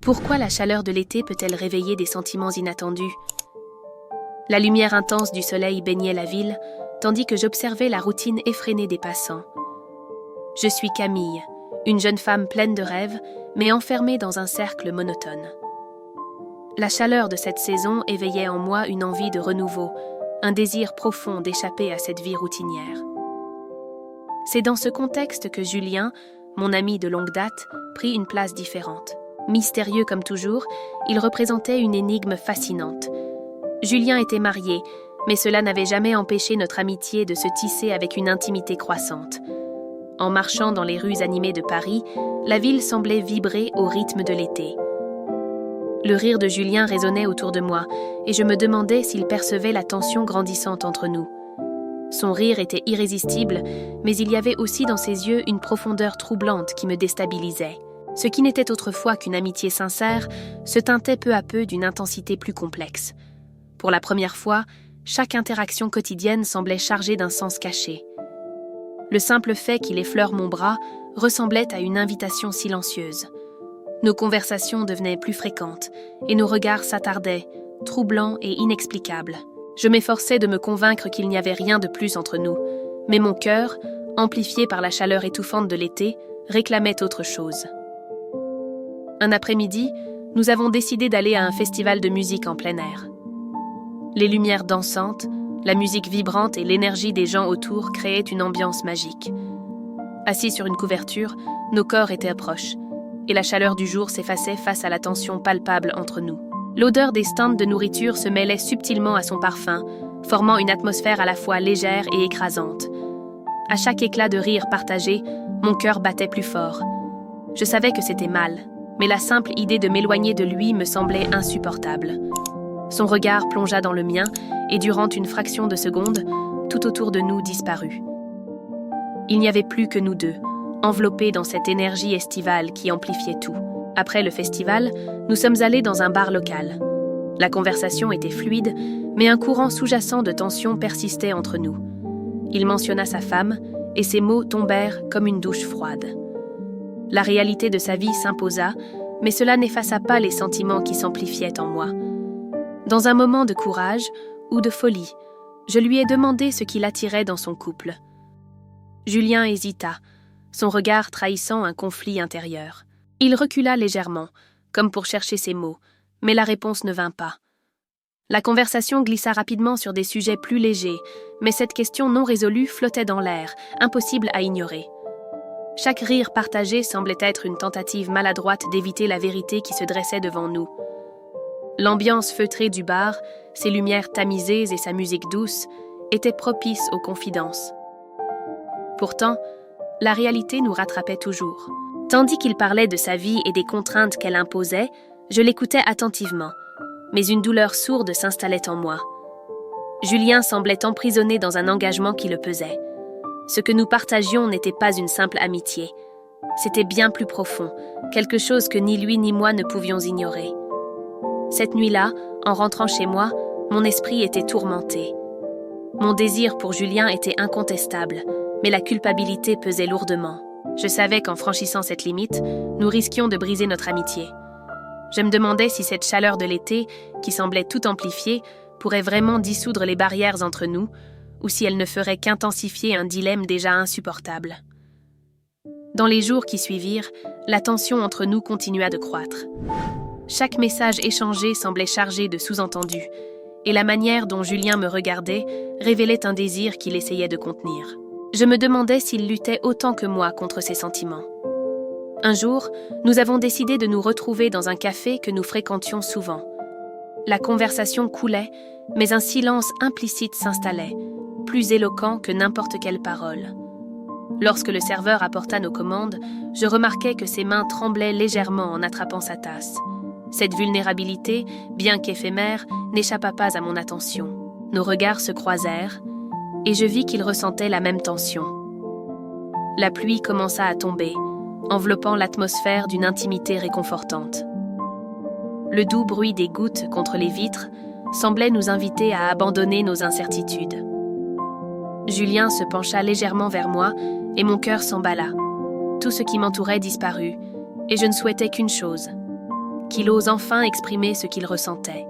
Pourquoi la chaleur de l'été peut-elle réveiller des sentiments inattendus? La lumière intense du soleil baignait la ville, tandis que j'observais la routine effrénée des passants. Je suis Camille, une jeune femme pleine de rêves, mais enfermée dans un cercle monotone. La chaleur de cette saison éveillait en moi une envie de renouveau, un désir profond d'échapper à cette vie routinière. C'est dans ce contexte que Julien, mon ami de longue date, prit une place différente. Mystérieux comme toujours, il représentait une énigme fascinante. Julien était marié, mais cela n'avait jamais empêché notre amitié de se tisser avec une intimité croissante. En marchant dans les rues animées de Paris, la ville semblait vibrer au rythme de l'été. Le rire de Julien résonnait autour de moi, et je me demandais s'il percevait la tension grandissante entre nous. Son rire était irrésistible, mais il y avait aussi dans ses yeux une profondeur troublante qui me déstabilisait. Ce qui n'était autrefois qu'une amitié sincère se teintait peu à peu d'une intensité plus complexe. Pour la première fois, chaque interaction quotidienne semblait chargée d'un sens caché. Le simple fait qu'il effleure mon bras ressemblait à une invitation silencieuse. Nos conversations devenaient plus fréquentes et nos regards s'attardaient, troublants et inexplicables. Je m'efforçais de me convaincre qu'il n'y avait rien de plus entre nous, mais mon cœur, amplifié par la chaleur étouffante de l'été, réclamait autre chose. Un après-midi, nous avons décidé d'aller à un festival de musique en plein air. Les lumières dansantes, la musique vibrante et l'énergie des gens autour créaient une ambiance magique. Assis sur une couverture, nos corps étaient proches, et la chaleur du jour s'effaçait face à la tension palpable entre nous. L'odeur des stands de nourriture se mêlait subtilement à son parfum, formant une atmosphère à la fois légère et écrasante. À chaque éclat de rire partagé, mon cœur battait plus fort. Je savais que c'était mal, mais la simple idée de m'éloigner de lui me semblait insupportable. Son regard plongea dans le mien, et durant une fraction de seconde, tout autour de nous disparut. Il n'y avait plus que nous deux, enveloppés dans cette énergie estivale qui amplifiait tout. Après le festival, nous sommes allés dans un bar local. La conversation était fluide, mais un courant sous-jacent de tension persistait entre nous. Il mentionna sa femme, et ses mots tombèrent comme une douche froide. La réalité de sa vie s'imposa, mais cela n'effaça pas les sentiments qui s'amplifiaient en moi. Dans un moment de courage ou de folie, je lui ai demandé ce qui l'attirait dans son couple. Julien hésita, son regard trahissant un conflit intérieur. Il recula légèrement, comme pour chercher ses mots, mais la réponse ne vint pas. La conversation glissa rapidement sur des sujets plus légers, mais cette question non résolue flottait dans l'air, impossible à ignorer. Chaque rire partagé semblait être une tentative maladroite d'éviter la vérité qui se dressait devant nous. L'ambiance feutrée du bar, ses lumières tamisées et sa musique douce, étaient propices aux confidences. Pourtant, la réalité nous rattrapait toujours. Tandis qu'il parlait de sa vie et des contraintes qu'elle imposait, je l'écoutais attentivement, mais une douleur sourde s'installait en moi. Julien semblait emprisonné dans un engagement qui le pesait. Ce que nous partagions n'était pas une simple amitié. C'était bien plus profond, quelque chose que ni lui ni moi ne pouvions ignorer. Cette nuit-là, en rentrant chez moi, mon esprit était tourmenté. Mon désir pour Julien était incontestable, mais la culpabilité pesait lourdement. Je savais qu'en franchissant cette limite, nous risquions de briser notre amitié. Je me demandais si cette chaleur de l'été, qui semblait tout amplifier, pourrait vraiment dissoudre les barrières entre nous, ou si elle ne ferait qu'intensifier un dilemme déjà insupportable. Dans les jours qui suivirent, la tension entre nous continua de croître. Chaque message échangé semblait chargé de sous-entendus, et la manière dont Julien me regardait révélait un désir qu'il essayait de contenir. Je me demandais s'il luttait autant que moi contre ses sentiments. Un jour, nous avons décidé de nous retrouver dans un café que nous fréquentions souvent. La conversation coulait, mais un silence implicite s'installait, plus éloquent que n'importe quelle parole. Lorsque le serveur apporta nos commandes, je remarquai que ses mains tremblaient légèrement en attrapant sa tasse. Cette vulnérabilité, bien qu'éphémère, n'échappa pas à mon attention. Nos regards se croisèrent, et je vis qu'il ressentait la même tension. La pluie commença à tomber, enveloppant l'atmosphère d'une intimité réconfortante. Le doux bruit des gouttes contre les vitres semblait nous inviter à abandonner nos incertitudes. Julien se pencha légèrement vers moi et mon cœur s'emballa. Tout ce qui m'entourait disparut, et je ne souhaitais qu'une chose, qu'il ose enfin exprimer ce qu'il ressentait.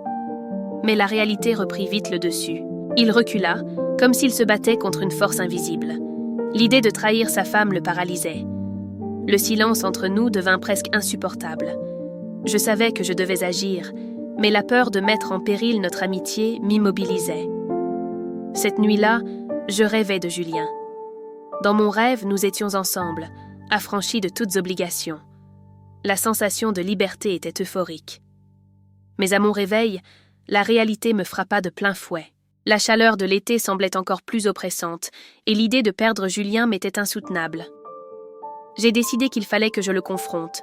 Mais la réalité reprit vite le dessus. Il recula, comme s'il se battait contre une force invisible. L'idée de trahir sa femme le paralysait. Le silence entre nous devint presque insupportable. Je savais que je devais agir, mais la peur de mettre en péril notre amitié m'immobilisait. Cette nuit-là, je rêvais de Julien. Dans mon rêve, nous étions ensemble, affranchis de toutes obligations. La sensation de liberté était euphorique. Mais à mon réveil, la réalité me frappa de plein fouet. La chaleur de l'été semblait encore plus oppressante, et l'idée de perdre Julien m'était insoutenable. J'ai décidé qu'il fallait que je le confronte.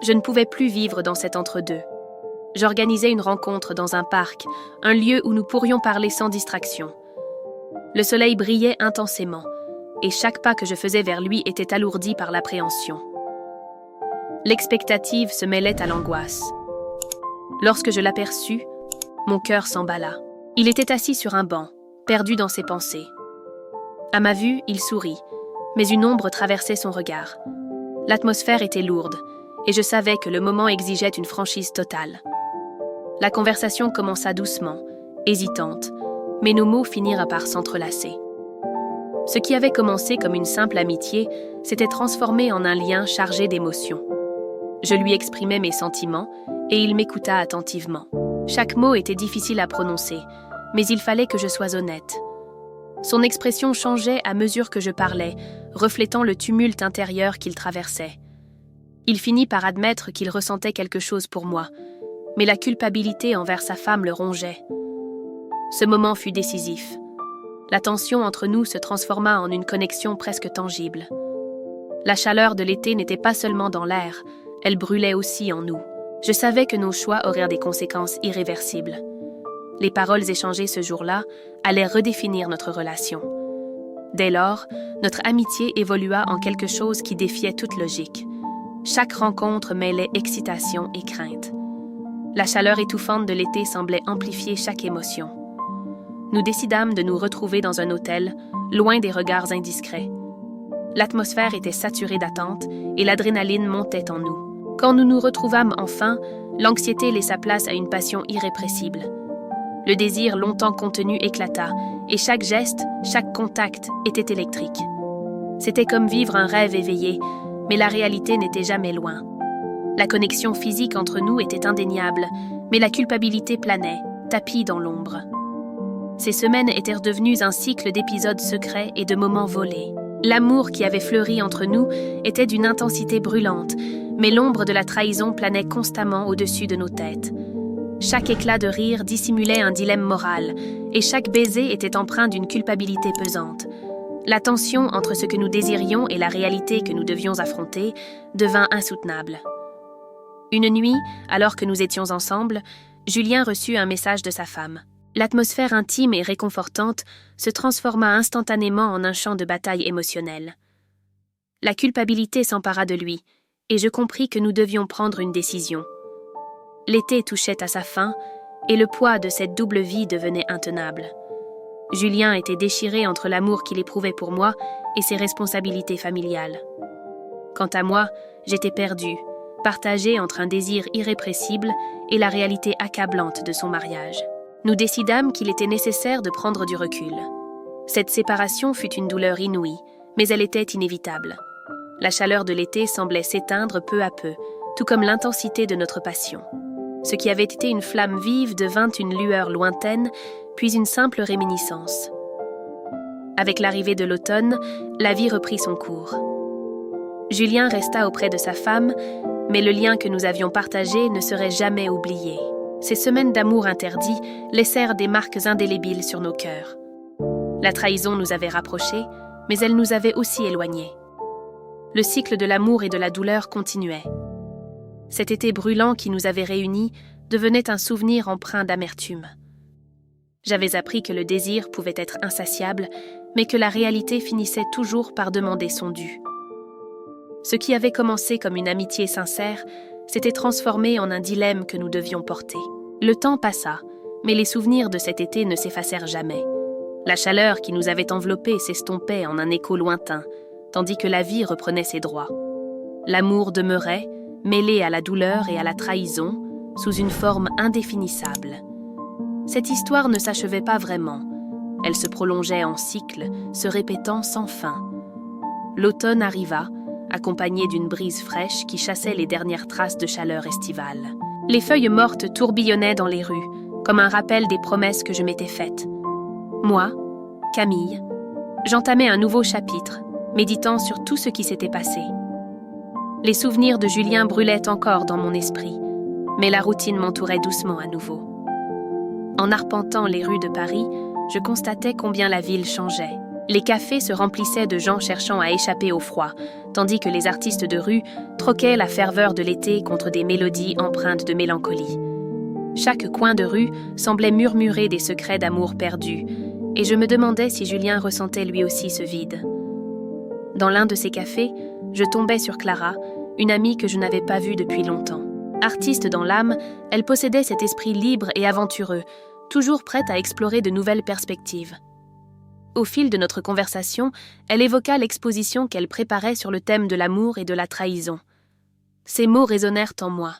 Je ne pouvais plus vivre dans cet entre-deux. J'organisai une rencontre dans un parc, un lieu où nous pourrions parler sans distraction. Le soleil brillait intensément, et chaque pas que je faisais vers lui était alourdi par l'appréhension. L'expectative se mêlait à l'angoisse. Lorsque je l'aperçus, mon cœur s'emballa. Il était assis sur un banc, perdu dans ses pensées. À ma vue, il sourit, mais une ombre traversait son regard. L'atmosphère était lourde, et je savais que le moment exigeait une franchise totale. La conversation commença doucement, hésitante, mais nos mots finirent par s'entrelacer. Ce qui avait commencé comme une simple amitié s'était transformé en un lien chargé d'émotions. Je lui exprimais mes sentiments, et il m'écouta attentivement. Chaque mot était difficile à prononcer, mais il fallait que je sois honnête. Son expression changeait à mesure que je parlais, reflétant le tumulte intérieur qu'il traversait. Il finit par admettre qu'il ressentait quelque chose pour moi, mais la culpabilité envers sa femme le rongeait. Ce moment fut décisif. La tension entre nous se transforma en une connexion presque tangible. La chaleur de l'été n'était pas seulement dans l'air, elle brûlait aussi en nous. Je savais que nos choix auraient des conséquences irréversibles. Les paroles échangées ce jour-là allaient redéfinir notre relation. Dès lors, notre amitié évolua en quelque chose qui défiait toute logique. Chaque rencontre mêlait excitation et crainte. La chaleur étouffante de l'été semblait amplifier chaque émotion. Nous décidâmes de nous retrouver dans un hôtel, loin des regards indiscrets. L'atmosphère était saturée d'attente et l'adrénaline montait en nous. Quand nous nous retrouvâmes enfin, l'anxiété laissa place à une passion irrépressible. Le désir longtemps contenu éclata, et chaque geste, chaque contact était électrique. C'était comme vivre un rêve éveillé, mais la réalité n'était jamais loin. La connexion physique entre nous était indéniable, mais la culpabilité planait, tapie dans l'ombre. Ces semaines étaient redevenues un cycle d'épisodes secrets et de moments volés. L'amour qui avait fleuri entre nous était d'une intensité brûlante, mais l'ombre de la trahison planait constamment au-dessus de nos têtes. Chaque éclat de rire dissimulait un dilemme moral, et chaque baiser était empreint d'une culpabilité pesante. La tension entre ce que nous désirions et la réalité que nous devions affronter devint insoutenable. Une nuit, alors que nous étions ensemble, Julien reçut un message de sa femme. L'atmosphère intime et réconfortante se transforma instantanément en un champ de bataille émotionnel. La culpabilité s'empara de lui, et je compris que nous devions prendre une décision. L'été touchait à sa fin, et le poids de cette double vie devenait intenable. Julien était déchiré entre l'amour qu'il éprouvait pour moi et ses responsabilités familiales. Quant à moi, j'étais perdue, partagée entre un désir irrépressible et la réalité accablante de son mariage. Nous décidâmes qu'il était nécessaire de prendre du recul. Cette séparation fut une douleur inouïe, mais elle était inévitable. La chaleur de l'été semblait s'éteindre peu à peu, tout comme l'intensité de notre passion. Ce qui avait été une flamme vive devint une lueur lointaine, puis une simple réminiscence. Avec l'arrivée de l'automne, la vie reprit son cours. Julien resta auprès de sa femme, mais le lien que nous avions partagé ne serait jamais oublié. Ces semaines d'amour interdit laissèrent des marques indélébiles sur nos cœurs. La trahison nous avait rapprochés, mais elle nous avait aussi éloignés. Le cycle de l'amour et de la douleur continuait. Cet été brûlant qui nous avait réunis devenait un souvenir empreint d'amertume. J'avais appris que le désir pouvait être insatiable, mais que la réalité finissait toujours par demander son dû. Ce qui avait commencé comme une amitié sincère s'était transformé en un dilemme que nous devions porter. Le temps passa, mais les souvenirs de cet été ne s'effacèrent jamais. La chaleur qui nous avait enveloppés s'estompait en un écho lointain, tandis que la vie reprenait ses droits. L'amour demeurait, mêlé à la douleur et à la trahison, sous une forme indéfinissable. Cette histoire ne s'achevait pas vraiment. Elle se prolongeait en cycles, se répétant sans fin. L'automne arriva, accompagné d'une brise fraîche qui chassait les dernières traces de chaleur estivale. Les feuilles mortes tourbillonnaient dans les rues, comme un rappel des promesses que je m'étais faites. Moi, Camille, j'entamais un nouveau chapitre, méditant sur tout ce qui s'était passé. Les souvenirs de Julien brûlaient encore dans mon esprit, mais la routine m'entourait doucement à nouveau. En arpentant les rues de Paris, je constatais combien la ville changeait. Les cafés se remplissaient de gens cherchant à échapper au froid, tandis que les artistes de rue troquaient la ferveur de l'été contre des mélodies empreintes de mélancolie. Chaque coin de rue semblait murmurer des secrets d'amour perdus, et je me demandais si Julien ressentait lui aussi ce vide. Dans l'un de ces cafés, je tombais sur Clara, une amie que je n'avais pas vue depuis longtemps. Artiste dans l'âme, elle possédait cet esprit libre et aventureux, toujours prête à explorer de nouvelles perspectives. Au fil de notre conversation, elle évoqua l'exposition qu'elle préparait sur le thème de l'amour et de la trahison. Ces mots résonnèrent en moi,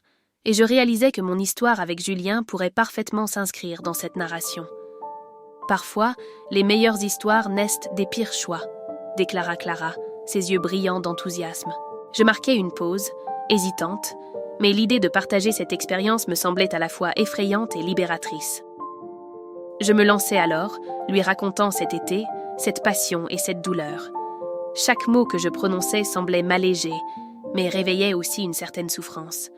et je réalisais que mon histoire avec Julien pourrait parfaitement s'inscrire dans cette narration. Parfois, les meilleures histoires naissent des pires choix, déclara Clara, ses yeux brillants d'enthousiasme. Je marquai une pause, hésitante, mais l'idée de partager cette expérience me semblait à la fois effrayante et libératrice. Je me lançai alors, lui racontant cet été, cette passion et cette douleur. Chaque mot que je prononçais semblait m'alléger, mais réveillait aussi une certaine souffrance.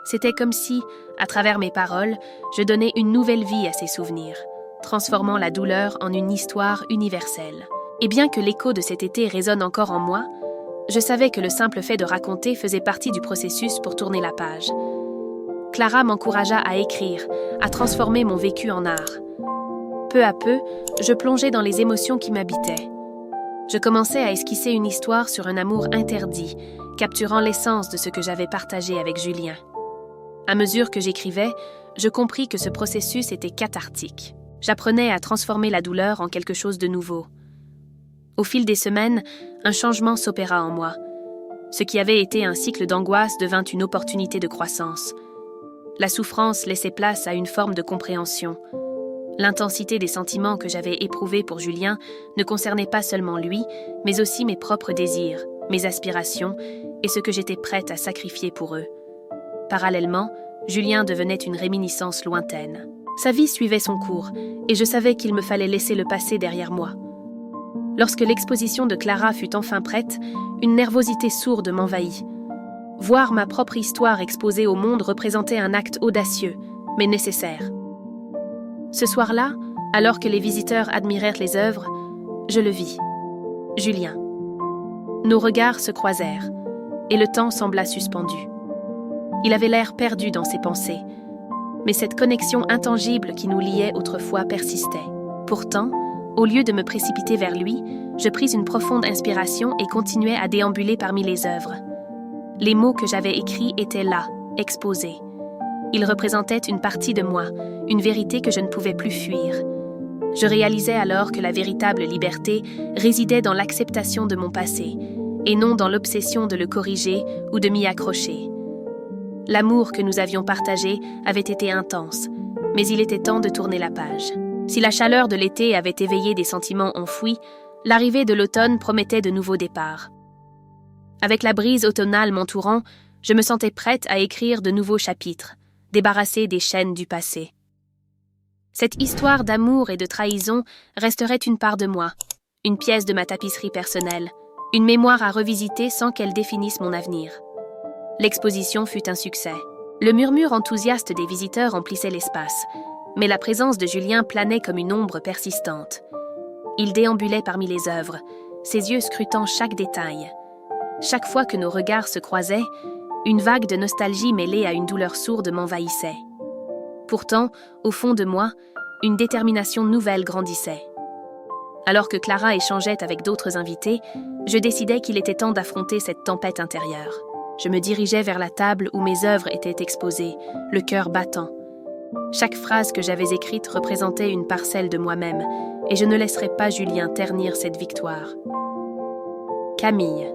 C'était comme si, à travers mes paroles, je donnais une nouvelle vie à ces souvenirs, transformant la douleur en une histoire universelle. Et bien que l'écho de cet été résonne encore en moi, je savais que le simple fait de raconter faisait partie du processus pour tourner la page. Clara m'encouragea à écrire, à transformer mon vécu en art. Peu à peu, je plongeais dans les émotions qui m'habitaient. Je commençais à esquisser une histoire sur un amour interdit, capturant l'essence de ce que j'avais partagé avec Julien. À mesure que j'écrivais, je compris que ce processus était cathartique. J'apprenais à transformer la douleur en quelque chose de nouveau. Au fil des semaines, un changement s'opéra en moi. Ce qui avait été un cycle d'angoisse devint une opportunité de croissance. La souffrance laissait place à une forme de compréhension. L'intensité des sentiments que j'avais éprouvés pour Julien ne concernait pas seulement lui, mais aussi mes propres désirs, mes aspirations et ce que j'étais prête à sacrifier pour eux. Parallèlement, Julien devenait une réminiscence lointaine. Sa vie suivait son cours, et je savais qu'il me fallait laisser le passé derrière moi. Lorsque l'exposition de Clara fut enfin prête, une nervosité sourde m'envahit. Voir ma propre histoire exposée au monde représentait un acte audacieux, mais nécessaire. Ce soir-là, alors que les visiteurs admirèrent les œuvres, je le vis. Julien. Nos regards se croisèrent, et le temps sembla suspendu. Il avait l'air perdu dans ses pensées, mais cette connexion intangible qui nous liait autrefois persistait. Pourtant, au lieu de me précipiter vers lui, je pris une profonde inspiration et continuai à déambuler parmi les œuvres. Les mots que j'avais écrits étaient là, exposés. Ils représentaient une partie de moi, une vérité que je ne pouvais plus fuir. Je réalisais alors que la véritable liberté résidait dans l'acceptation de mon passé, et non dans l'obsession de le corriger ou de m'y accrocher. L'amour que nous avions partagé avait été intense, mais il était temps de tourner la page. Si la chaleur de l'été avait éveillé des sentiments enfouis, l'arrivée de l'automne promettait de nouveaux départs. Avec la brise automnale m'entourant, je me sentais prête à écrire de nouveaux chapitres, débarrassée des chaînes du passé. Cette histoire d'amour et de trahison resterait une part de moi, une pièce de ma tapisserie personnelle, une mémoire à revisiter sans qu'elle définisse mon avenir. L'exposition fut un succès. Le murmure enthousiaste des visiteurs emplissait l'espace, mais la présence de Julien planait comme une ombre persistante. Il déambulait parmi les œuvres, ses yeux scrutant chaque détail. Chaque fois que nos regards se croisaient, une vague de nostalgie mêlée à une douleur sourde m'envahissait. Pourtant, au fond de moi, une détermination nouvelle grandissait. Alors que Clara échangeait avec d'autres invités, je décidai qu'il était temps d'affronter cette tempête intérieure. Je me dirigeais vers la table où mes œuvres étaient exposées, le cœur battant. Chaque phrase que j'avais écrite représentait une parcelle de moi-même, et je ne laisserais pas Julien ternir cette victoire. Camille.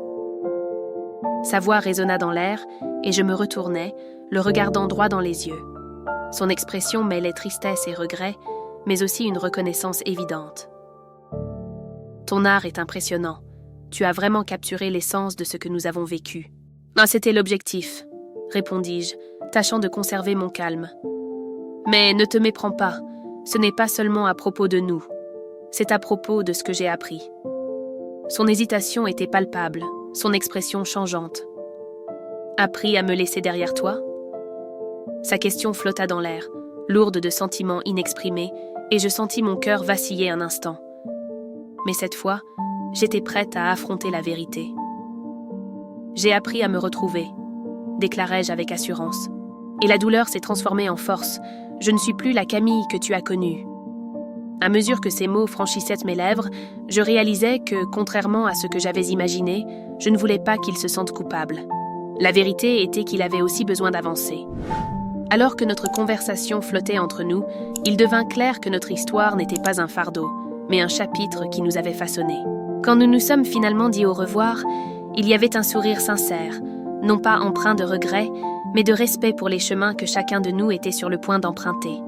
Sa voix résonna dans l'air, et je me retournai, le regardant droit dans les yeux. Son expression mêlait tristesse et regret, mais aussi une reconnaissance évidente. « Ton art est impressionnant. Tu as vraiment capturé l'essence de ce que nous avons vécu. »« Ah, c'était l'objectif, » répondis-je, tâchant de conserver mon calme. « Mais ne te méprends pas, ce n'est pas seulement à propos de nous. C'est à propos de ce que j'ai appris. » Son hésitation était palpable, son expression changeante. « Appris à me laisser derrière toi ?» Sa question flotta dans l'air, lourde de sentiments inexprimés, et je sentis mon cœur vaciller un instant. Mais cette fois, j'étais prête à affronter la vérité. « J'ai appris à me retrouver, » déclarai-je avec assurance. « Et la douleur s'est transformée en force. Je ne suis plus la Camille que tu as connue. » À mesure que ces mots franchissaient mes lèvres, je réalisais que, contrairement à ce que j'avais imaginé, je ne voulais pas qu'il se sente coupable. La vérité était qu'il avait aussi besoin d'avancer. Alors que notre conversation flottait entre nous, il devint clair que notre histoire n'était pas un fardeau, mais un chapitre qui nous avait façonnés. Quand nous nous sommes finalement dit au revoir, il y avait un sourire sincère, non pas empreint de regret, mais de respect pour les chemins que chacun de nous était sur le point d'emprunter.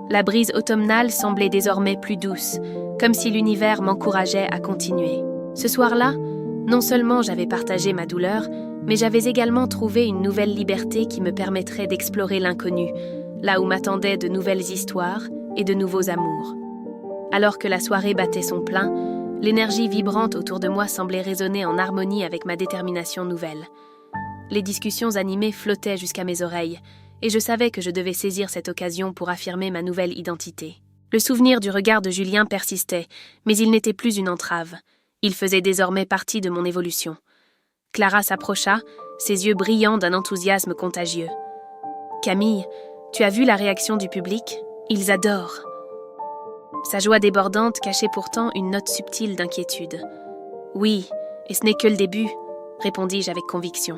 La brise automnale semblait désormais plus douce, comme si l'univers m'encourageait à continuer. Ce soir-là, non seulement j'avais partagé ma douleur, mais j'avais également trouvé une nouvelle liberté qui me permettrait d'explorer l'inconnu, là où m'attendaient de nouvelles histoires et de nouveaux amours. Alors que la soirée battait son plein, l'énergie vibrante autour de moi semblait résonner en harmonie avec ma détermination nouvelle. Les discussions animées flottaient jusqu'à mes oreilles, et je savais que je devais saisir cette occasion pour affirmer ma nouvelle identité. Le souvenir du regard de Julien persistait, mais il n'était plus une entrave. Il faisait désormais partie de mon évolution. Clara s'approcha, ses yeux brillants d'un enthousiasme contagieux. « Camille, tu as vu la réaction du public ? Ils adorent !» Sa joie débordante cachait pourtant une note subtile d'inquiétude. « Oui, et ce n'est que le début, » répondis-je avec conviction.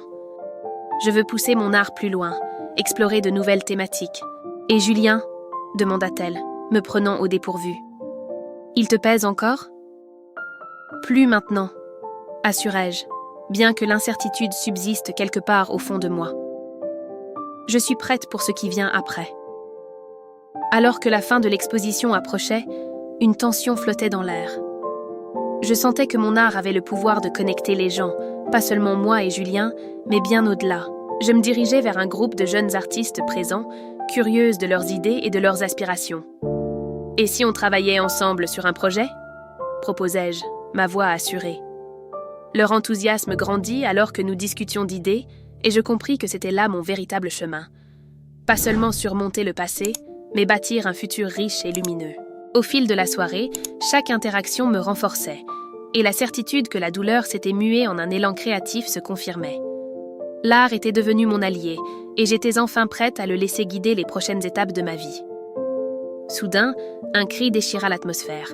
« Je veux pousser mon art plus loin, explorer de nouvelles thématiques. Et Julien ?» demanda-t-elle, me prenant au dépourvu. « Il te pèse encore ?»« Plus maintenant, » assurai-je, bien que l'incertitude subsiste quelque part au fond de moi. Je suis prête pour ce qui vient après. Alors que la fin de l'exposition approchait, une tension flottait dans l'air. Je sentais que mon art avait le pouvoir de connecter les gens, pas seulement moi et Julien, mais bien au-delà. Je me dirigeais vers un groupe de jeunes artistes présents, curieuses de leurs idées et de leurs aspirations. « Et si on travaillait ensemble sur un projet ?» proposai-je, ma voix assurée. Leur enthousiasme grandit alors que nous discutions d'idées, et je compris que c'était là mon véritable chemin. Pas seulement surmonter le passé, mais bâtir un futur riche et lumineux. Au fil de la soirée, chaque interaction me renforçait, et la certitude que la douleur s'était muée en un élan créatif se confirmait. L'art était devenu mon allié, et j'étais enfin prête à le laisser guider les prochaines étapes de ma vie. Soudain, un cri déchira l'atmosphère.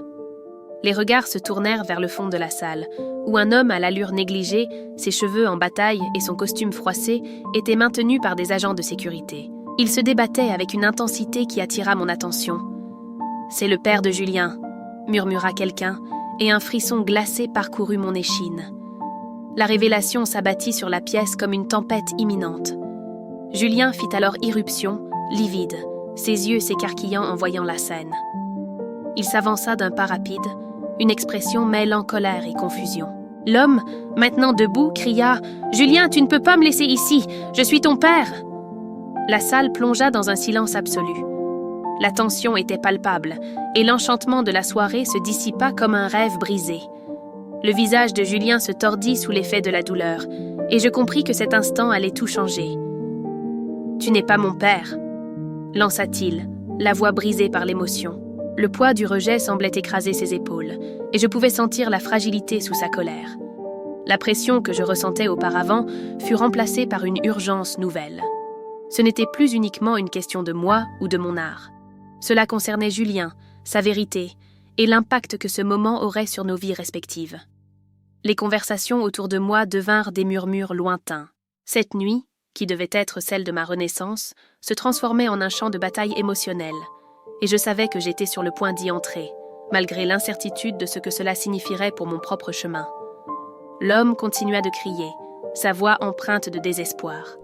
Les regards se tournèrent vers le fond de la salle, où un homme à l'allure négligée, ses cheveux en bataille et son costume froissé, était maintenu par des agents de sécurité. Il se débattait avec une intensité qui attira mon attention. « C'est le père de Julien », murmura quelqu'un, et un frisson glacé parcourut mon échine. La révélation s'abattit sur la pièce comme une tempête imminente. Julien fit alors irruption, livide, ses yeux s'écarquillant en voyant la scène. Il s'avança d'un pas rapide, une expression mêlant colère et confusion. L'homme, maintenant debout, cria « Julien, tu ne peux pas me laisser ici, je suis ton père !» La salle plongea dans un silence absolu. La tension était palpable, et l'enchantement de la soirée se dissipa comme un rêve brisé. Le visage de Julien se tordit sous l'effet de la douleur, et je compris que cet instant allait tout changer. « Tu n'es pas mon père !» lança-t-il, la voix brisée par l'émotion. Le poids du rejet semblait écraser ses épaules, et je pouvais sentir la fragilité sous sa colère. La pression que je ressentais auparavant fut remplacée par une urgence nouvelle. Ce n'était plus uniquement une question de moi ou de mon art. Cela concernait Julien, sa vérité, et l'impact que ce moment aurait sur nos vies respectives. Les conversations autour de moi devinrent des murmures lointains. Cette nuit, qui devait être celle de ma renaissance, se transformait en un champ de bataille émotionnel, et je savais que j'étais sur le point d'y entrer, malgré l'incertitude de ce que cela signifierait pour mon propre chemin. L'homme continua de crier, sa voix empreinte de désespoir.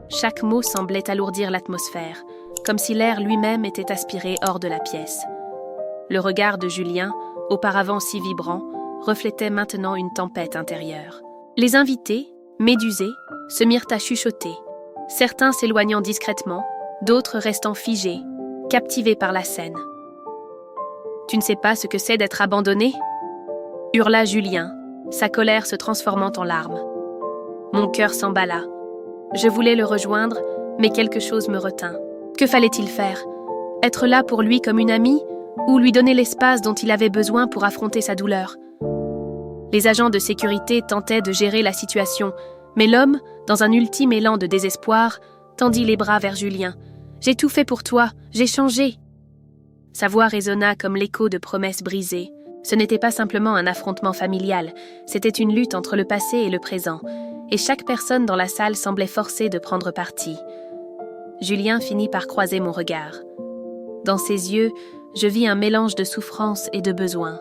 Chaque mot semblait alourdir l'atmosphère, comme si l'air lui-même était aspiré hors de la pièce. Le regard de Julien, auparavant si vibrant, reflétait maintenant une tempête intérieure. Les invités, médusés, se mirent à chuchoter, certains s'éloignant discrètement, d'autres restant figés, captivés par la scène. « Tu ne sais pas ce que c'est d'être abandonné ?» hurla Julien, sa colère se transformant en larmes. Mon cœur s'emballa. Je voulais le rejoindre, mais quelque chose me retint. Que fallait-il faire? Être là pour lui comme une amie ou lui donner l'espace dont il avait besoin pour affronter sa douleur? Les agents de sécurité tentaient de gérer la situation, mais l'homme, dans un ultime élan de désespoir, tendit les bras vers Julien. « J'ai tout fait pour toi, j'ai changé !» Sa voix résonna comme l'écho de promesses brisées. Ce n'était pas simplement un affrontement familial, c'était une lutte entre le passé et le présent, et chaque personne dans la salle semblait forcée de prendre parti. Julien finit par croiser mon regard. Dans ses yeux, je vis un mélange de souffrance et de besoin.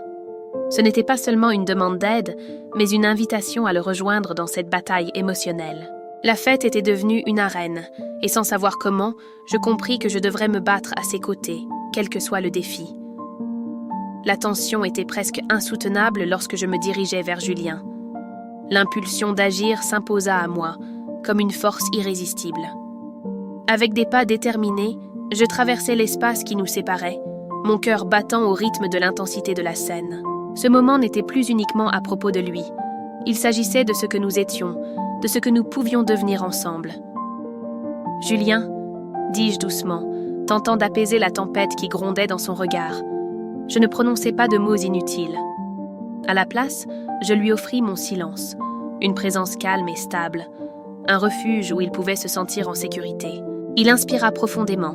Ce n'était pas seulement une demande d'aide, mais une invitation à le rejoindre dans cette bataille émotionnelle. La fête était devenue une arène, et sans savoir comment, je compris que je devrais me battre à ses côtés, quel que soit le défi. La tension était presque insoutenable lorsque je me dirigeais vers Julien. L'impulsion d'agir s'imposa à moi, comme une force irrésistible. Avec des pas déterminés, je traversais l'espace qui nous séparait, mon cœur battant au rythme de l'intensité de la scène. Ce moment n'était plus uniquement à propos de lui. Il s'agissait de ce que nous étions, de ce que nous pouvions devenir ensemble. « Julien » dis-je doucement, tentant d'apaiser la tempête qui grondait dans son regard. Je ne prononçais pas de mots inutiles. À la place, je lui offris mon silence, une présence calme et stable, un refuge où il pouvait se sentir en sécurité. Il inspira profondément,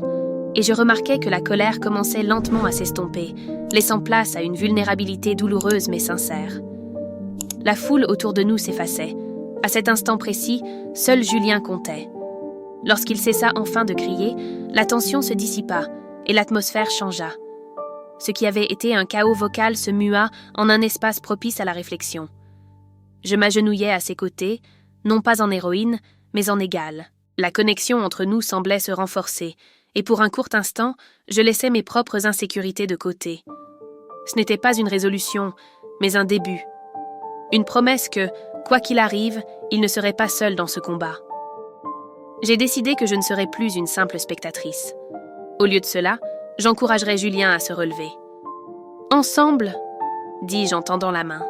et je remarquai que la colère commençait lentement à s'estomper, laissant place à une vulnérabilité douloureuse mais sincère. La foule autour de nous s'effaçait. À cet instant précis, seul Julien comptait. Lorsqu'il cessa enfin de crier, la tension se dissipa et l'atmosphère changea. Ce qui avait été un chaos vocal se mua en un espace propice à la réflexion. Je m'agenouillai à ses côtés, non pas en héroïne, mais en égale. La connexion entre nous semblait se renforcer, et pour un court instant, je laissai mes propres insécurités de côté. Ce n'était pas une résolution, mais un début. Une promesse que, quoi qu'il arrive, il ne serait pas seul dans ce combat. J'ai décidé que je ne serais plus une simple spectatrice. Au lieu de cela, j'encouragerai Julien à se relever. « Ensemble !» dis-je en tendant la main.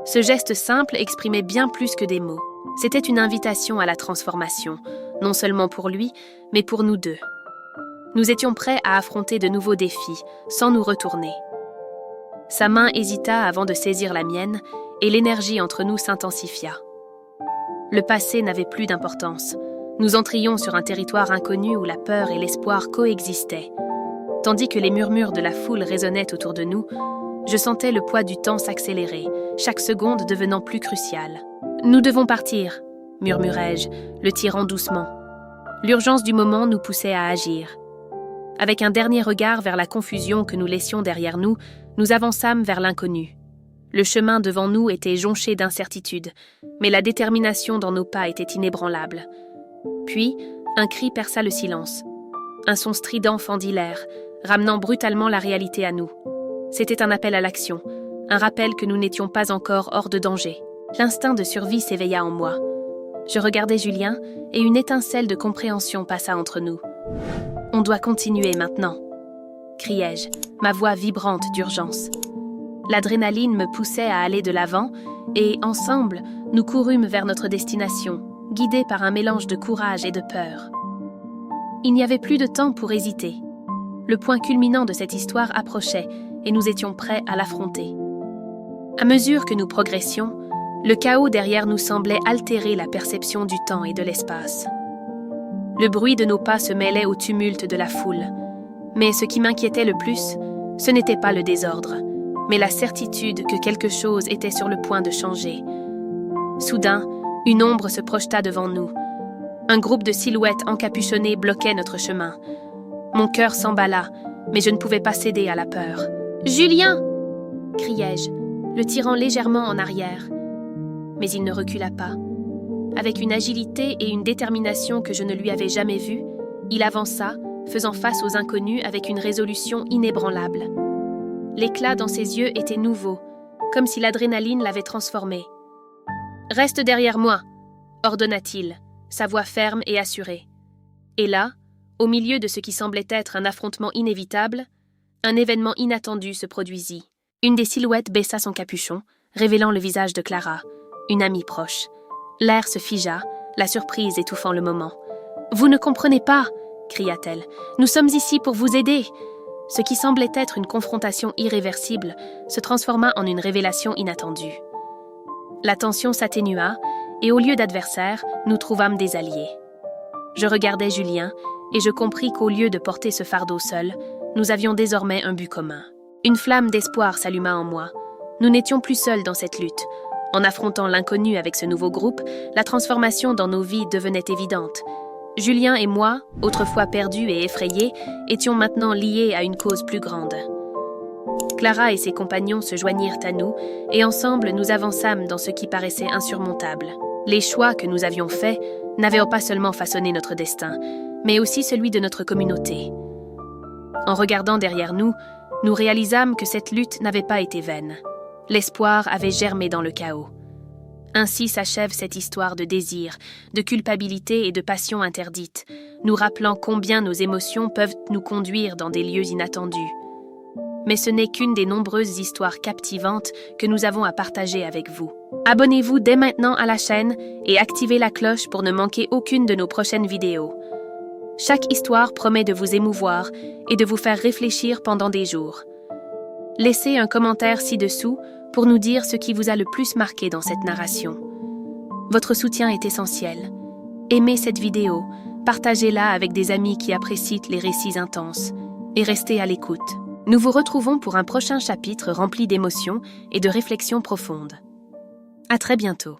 Ce geste simple exprimait bien plus que des mots. C'était une invitation à la transformation, non seulement pour lui, mais pour nous deux. Nous étions prêts à affronter de nouveaux défis, sans nous retourner. Sa main hésita avant de saisir la mienne, et l'énergie entre nous s'intensifia. Le passé n'avait plus d'importance. Nous entrions sur un territoire inconnu où la peur et l'espoir coexistaient. Tandis que les murmures de la foule résonnaient autour de nous, je sentais le poids du temps s'accélérer, chaque seconde devenant plus cruciale. « Nous devons partir », murmurai-je, le tirant doucement. L'urgence du moment nous poussait à agir. Avec un dernier regard vers la confusion que nous laissions derrière nous, nous avançâmes vers l'inconnu. Le chemin devant nous était jonché d'incertitudes, mais la détermination dans nos pas était inébranlable. Puis, un cri perça le silence. Un son strident fendit l'air, ramenant brutalement la réalité à nous. C'était un appel à l'action, un rappel que nous n'étions pas encore hors de danger. L'instinct de survie s'éveilla en moi. Je regardai Julien et une étincelle de compréhension passa entre nous. « On doit continuer maintenant !» criai-je, ma voix vibrante d'urgence. L'adrénaline me poussait à aller de l'avant et, ensemble, nous courûmes vers notre destination, guidés par un mélange de courage et de peur. Il n'y avait plus de temps pour hésiter. Le point culminant de cette histoire approchait et nous étions prêts à l'affronter. À mesure que nous progressions, le chaos derrière nous semblait altérer la perception du temps et de l'espace. Le bruit de nos pas se mêlait au tumulte de la foule. Mais ce qui m'inquiétait le plus, ce n'était pas le désordre, mais la certitude que quelque chose était sur le point de changer. Soudain, une ombre se projeta devant nous. Un groupe de silhouettes encapuchonnées bloquait notre chemin. Mon cœur s'emballa, mais je ne pouvais pas céder à la peur. « Julien !» criai-je, le tirant légèrement en arrière. Mais il ne recula pas. Avec une agilité et une détermination que je ne lui avais jamais vues, il avança, faisant face aux inconnus avec une résolution inébranlable. L'éclat dans ses yeux était nouveau, comme si l'adrénaline l'avait transformé. « Reste derrière moi !» ordonna-t-il, sa voix ferme et assurée. Et là, au milieu de ce qui semblait être un affrontement inévitable, un événement inattendu se produisit. Une des silhouettes baissa son capuchon, révélant le visage de Clara, une amie proche. L'air se figea, la surprise étouffant le moment. « Vous ne comprenez pas !» cria-t-elle. « Nous sommes ici pour vous aider !» Ce qui semblait être une confrontation irréversible se transforma en une révélation inattendue. La tension s'atténua, et au lieu d'adversaires, nous trouvâmes des alliés. Je regardais Julien, et je compris qu'au lieu de porter ce fardeau seul, nous avions désormais un but commun. Une flamme d'espoir s'alluma en moi. Nous n'étions plus seuls dans cette lutte. En affrontant l'inconnu avec ce nouveau groupe, la transformation dans nos vies devenait évidente. Julien et moi, autrefois perdus et effrayés, étions maintenant liés à une cause plus grande. Clara et ses compagnons se joignirent à nous, et ensemble nous avançâmes dans ce qui paraissait insurmontable. Les choix que nous avions faits n'avaient pas seulement façonné notre destin, mais aussi celui de notre communauté. En regardant derrière nous, nous réalisâmes que cette lutte n'avait pas été vaine. L'espoir avait germé dans le chaos. Ainsi s'achève cette histoire de désir, de culpabilité et de passion interdite, nous rappelant combien nos émotions peuvent nous conduire dans des lieux inattendus. Mais ce n'est qu'une des nombreuses histoires captivantes que nous avons à partager avec vous. Abonnez-vous dès maintenant à la chaîne et activez la cloche pour ne manquer aucune de nos prochaines vidéos. Chaque histoire promet de vous émouvoir et de vous faire réfléchir pendant des jours. Laissez un commentaire ci-dessous pour nous dire ce qui vous a le plus marqué dans cette narration. Votre soutien est essentiel. Aimez cette vidéo, partagez-la avec des amis qui apprécient les récits intenses et restez à l'écoute. Nous vous retrouvons pour un prochain chapitre rempli d'émotions et de réflexions profondes. À très bientôt.